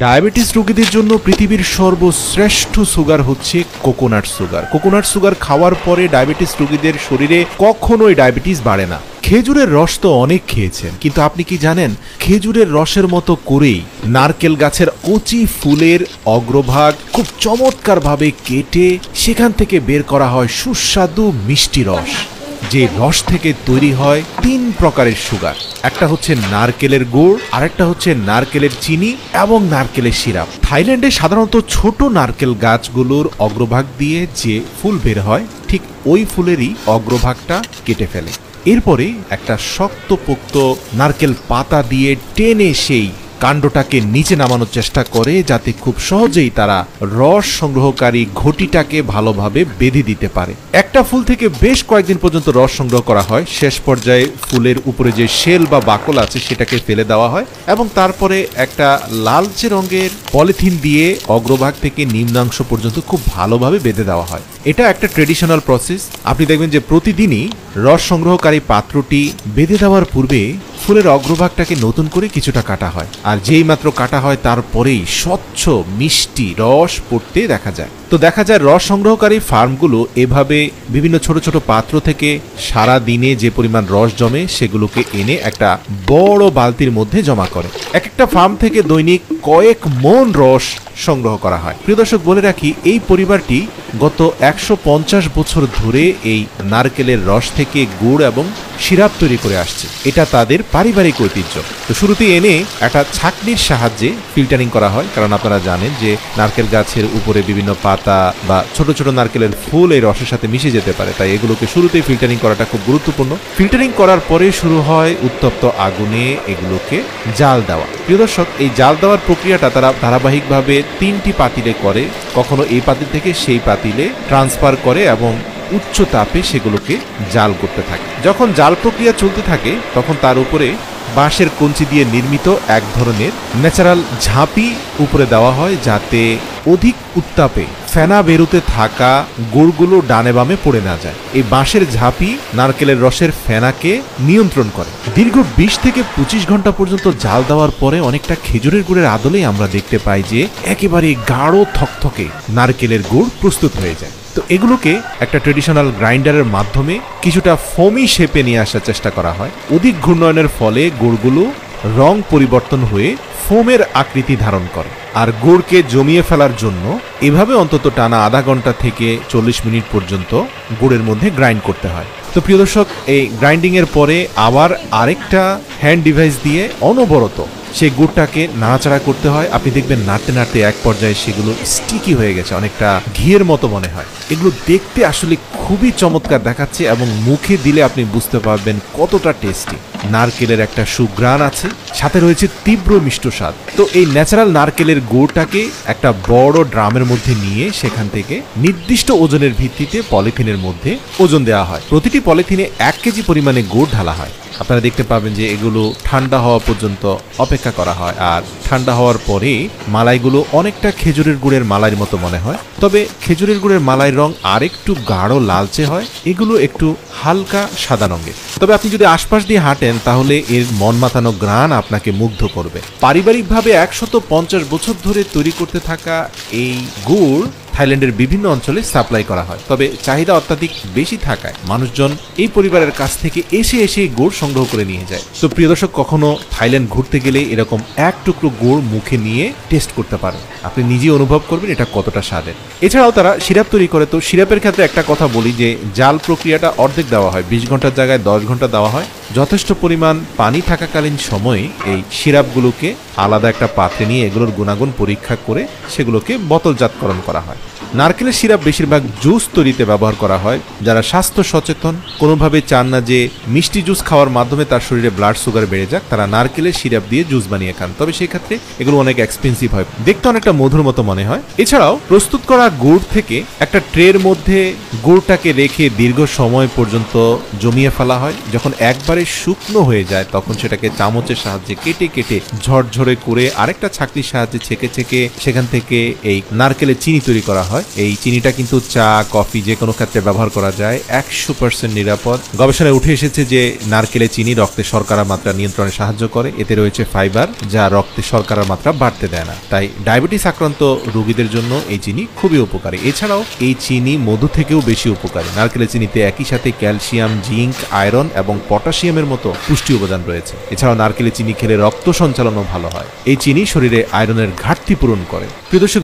Diabetes রোগীদের জন্য পৃথিবীর সর্বশ্রেষ্ঠ সুগার হচ্ছে কোকোনাট সুগার। কোকোনাট সুগার খাওয়ার পরে ডায়াবেটিস রোগীদের শরীরে কখনোই ডায়াবেটিস বাড়ে না। খেজুরের রস তো অনেক খেয়েছেন, কিন্তু আপনি কি জানেন খেজুরের রসের মতো করেই নারকেল গাছের কচি ফুলের অগ্রভাগ খুব চমৎকারভাবে কেটে সেখান থেকে বের করা হয় সুস্বাদু মিষ্টি রস, যে রস থেকে তৈরি হয় 3 প্রকারের সুগার। একটা হচ্ছে নারকেলের গুড়, আরেকটা হচ্ছে নারকেলের চিনি এবং নারকেলের সিরাপ। থাইল্যান্ডে সাধারণত ছোট নারকেল গাছগুলোর অগ্রভাগ দিয়ে যে ফুল বের হয় ঠিক ওই ফুলেরই অগ্রভাগটা কেটে ফেলে। এরপরে একটা শক্তপোক্ত নারকেল পাতা দিয়ে টেনে সেই কাণ্ডটাকে নিচে নামানোর চেষ্টা করে, যাতে খুব সহজেই তারা রস সংগ্রহকারী ঘটিটাকে ভালোভাবে বেঁধে দিতে পারে। একটা ফুল থেকে বেশ কয়েকদিন পর্যন্ত রস সংগ্রহ করা হয়। শেষ পর্যায়ে ফুলের উপরে যে শেল বা বাকল আছে সেটাকে ফেলে দেওয়া হয় এবং তারপরে একটা লালচে রঙের পলিথিন দিয়ে অগ্রভাগ থেকে নিম্নাংশ পর্যন্ত খুব ভালোভাবে বেঁধে দেওয়া হয়। এটা একটা ট্রেডিশনাল প্রসেস। আপনি দেখবেন যে প্রতিদিনই রস সংগ্রহকারী পাত্রটি বেঁধে দেওয়ার পূর্বে ফুলের অগ্রভাগটাকে নতুন করে কিছুটা কাটা হয়, আর যেই মাত্র কাটা হয় তারপরেই স্বচ্ছ মিষ্টি রস পড়তে দেখা যায়। তো দেখা যায় রস সংগ্রহকারী ফার্মগুলো এভাবে বিভিন্ন ছোট ছোট পাত্র থেকে সারা দিনে যে পরিমাণ রস জমে সেগুলোকে এনে একটা বড় বালতির মধ্যে জমা করে। এক একটা ফার্ম থেকে দৈনিক কয়েক মন রস সংগ্রহ করা হয়। প্রিয় দর্শক, বলে রাখি এই পরিবারটি গত 150 বছর ধরে এই নারকেলের রস থেকে গুড় এবং সিরাপ তৈরি করে আসছে। এটা তাদের পারিবারিক ঐতিহ্য। তো শুরুতেই এনে একটা ছাঁকনির সাহায্যে ফিল্টারিং করা হয়, কারণ আপনারা জানেন যে নারকেল গাছের উপরে বিভিন্ন পাতা বা ছোট ছোট নারকেলের ফুল এই রসের সাথে মিশে যেতে পারে, তাই এগুলোকে শুরুতেই ফিল্টারিং করাটা খুব গুরুত্বপূর্ণ। ফিল্টারিং করার পরে শুরু হয় উত্তপ্ত আগুনে এগুলোকে জাল দেওয়া। প্রিয় দর্শক, এই জাল দেওয়ার প্রক্রিয়াটা তারা ধারাবাহিকভাবে 3টি পাতিলে করে, কখনো এই পাতিল থেকে সেই পাতিলে ট্রান্সফার করে এবং উচ্চ তাপে সেগুলোকে জাল করতে থাকে। যখন জাল প্রক্রিয়া চলতে থাকে তখন তার উপরে বাঁশের কঞ্চি দিয়ে নির্মিত এক ধরনের ন্যাচারাল ঝাঁপি উপরে দেওয়া হয়, যাতে অধিক উত্তাপে ফেনা বেরোতে থাকা গুড়গুলো ডানে বামে পড়ে না যায়। এই বাঁশের ঝাঁপি নারকেলের রসের ফেনাকে নিয়ন্ত্রণ করে। দীর্ঘ 20 থেকে 25 ঘন্টা পর্যন্ত জাল দেওয়ার পরে অনেকটা খেজুরের গুড়ের আদলেই আমরা দেখতে পাই যে একেবারে গাঢ় থকথকে নারকেলের গুড় প্রস্তুত হয়ে যায়। তো এগুলোকে একটা ট্রেডিশনাল গ্রাইন্ডারের মাধ্যমে কিছুটা ফোমি শেপে নিয়ে আসার চেষ্টা করা হয়। অধিক ঘূর্ণয়নের ফলে গুড়গুলো রং পরিবর্তন হয়ে ফোমের আকৃতি ধারণ করে, আর গুড়কে জমিয়ে ফেলার জন্য এভাবে অন্তত টানা আধা ঘন্টা থেকে 40 মিনিট পর্যন্ত গুড়ের মধ্যে গ্রাইন্ড করতে হয়। তো প্রিয় দর্শক, এই গ্রাইন্ডিং এর পরে আবার আরেকটা হ্যান্ড ডিভাইস দিয়ে অনবরত সেই গুড়টাকে নাড়াচাড়া করতে হয়। আপনি দেখবেন নাড়তে নাড়তে এক পর্যায়ে সেগুলো স্টিকি হয়ে গেছে, অনেকটা ঘিয়ের মতো মনে হয়। এগুলো দেখতে আসলে খুবই চমৎকার দেখাচ্ছে এবং মুখে দিলে আপনি বুঝতে পারবেন কতটা টেস্টি। নারকেলের একটা সুঘ্রাণ আছে, সাথে রয়েছে তীব্র মিষ্ট স্বাদ। তো এই ন্যাচারাল নারকেলের গুড়টাকে একটা বড় ড্রামের মধ্যে নিয়ে সেখান থেকে নির্দিষ্ট ওজনের ভিত্তিতে পলিথিনের মধ্যে ওজন দেওয়া হয়। প্রতিটি পলিথিনে 1 কেজি পরিমাণে গুড় ঢালা হয়। আপনারা দেখতে পাবেন যে এগুলো ঠান্ডা হওয়া পর্যন্ত অপেক্ষা করা হয়, আর ঠান্ডা হওয়ার পরে মালাইগুলো অনেকটা খেজুরের গুড়ের মালাইয়ের মতো মনে হয়, তবে খেজুরের গুড়ের মালাইয়ের রং আরেকটু গাঢ় লালচে হয়, এগুলো একটু হালকা সাদা রঙের। তবে আপনি যদি আশপাশ দিয়ে হাঁটেন তাহলে এর মন মাতানো ঘ্রাণ আপনাকে মুগ্ধ করবে। পারিবারিকভাবে 150 বছর ধরে তৈরি করতে থাকা এই গুড় থাইল্যান্ডের বিভিন্ন অঞ্চলে সাপ্লাই করা হয়, তবে চাহিদা অত্যাধিক বেশি থাকায় মানুষজন এই পরিবারের কাছ থেকে এসে গুড় সংগ্রহ করে নিয়ে যায়। তো প্রিয় দর্শক, কখনো থাইল্যান্ড ঘুরতে গেলে এরকম এক টুকরো গুড় মুখে নিয়ে টেস্ট করতে পারেন, আপনি নিজেই অনুভব করবেন এটা কতটা স্বাদের। এছাড়াও তারা সিরাপ তৈরি করে। তো সিরাপের ক্ষেত্রে একটা কথা বলি যে জাল প্রক্রিয়াটা অর্ধেক দেওয়া হয়, 20 ঘন্টার জায়গায় 10 ঘন্টা দেওয়া হয়। যথেষ্ট পরিমাণ পানি থাকাকালীন সময়ে এই সিরাপগুলোকে আলাদা একটা পাত্রে নিয়ে এগুলোর গুণাগুণ পরীক্ষা করে সেগুলোকে বোতলজাতকরণ করা হয়। নারকেলের সিরাপ বেশিরভাগ জুস তৈরিতে ব্যবহার করা হয়। যারা স্বাস্থ্য সচেতন, কোনোভাবে চান না যে মিষ্টি জুস খাওয়ার মাধ্যমে তার শরীরে ব্লাড সুগার বেড়ে যাক, তারা নারকেলের সিরাপ দিয়ে জুস বানিয়ে খান, তবে সেই ক্ষেত্রে এগুলো অনেক এক্সপেন্সিভ হয়, দেখতে অনেকটা মধুর মতো মনে হয়। এছাড়াও প্রস্তুত করা গুড় থেকে একটা ট্রের মধ্যে গুড়টাকে রেখে দীর্ঘ সময় পর্যন্ত জমিয়ে ফেলা হয়। যখন একবারে শুকনো হয়ে যায় তখন সেটাকে চামচের সাহায্যে কেটে কেটে ঝরঝরে করে আরেকটা ছাঁকনির সাহায্যে ছেঁকে ছেঁকে সেখান থেকে এই নারকেলের চিনি তৈরি করা হয়, হয়। এই চিনিটা কিন্তু চা, কফি যে কোনো ক্ষেত্রে ব্যবহার করা যায়, 100% নিরাপদ। গবেষণায় উঠে এসেছে যে নারকেলের চিনি রক্তে শর্করার মাত্রা নিয়ন্ত্রণে সাহায্য করে। এতে রয়েছে ফাইবার, যা রক্তে শর্করার মাত্রা বাড়তে দেয় না। তাই ডায়াবেটিস আক্রান্ত রোগীদের জন্য এই চিনি খুবই উপকারী। এছাড়াও এই চিনি মধু থেকেও বেশি উপকারী। নারকেলের চিনিতে একই সাথে ক্যালসিয়াম, জিঙ্ক, আয়রন এবং পটাশিয়ামের মতো পুষ্টি উপাদান রয়েছে। এছাড়াও নারকেলের চিনি খেলে রক্ত সঞ্চালনও ভালো হয়। এই চিনি শরীরে আয়রনের ঘাটতি পূরণ করে। প্রিয় দর্শক,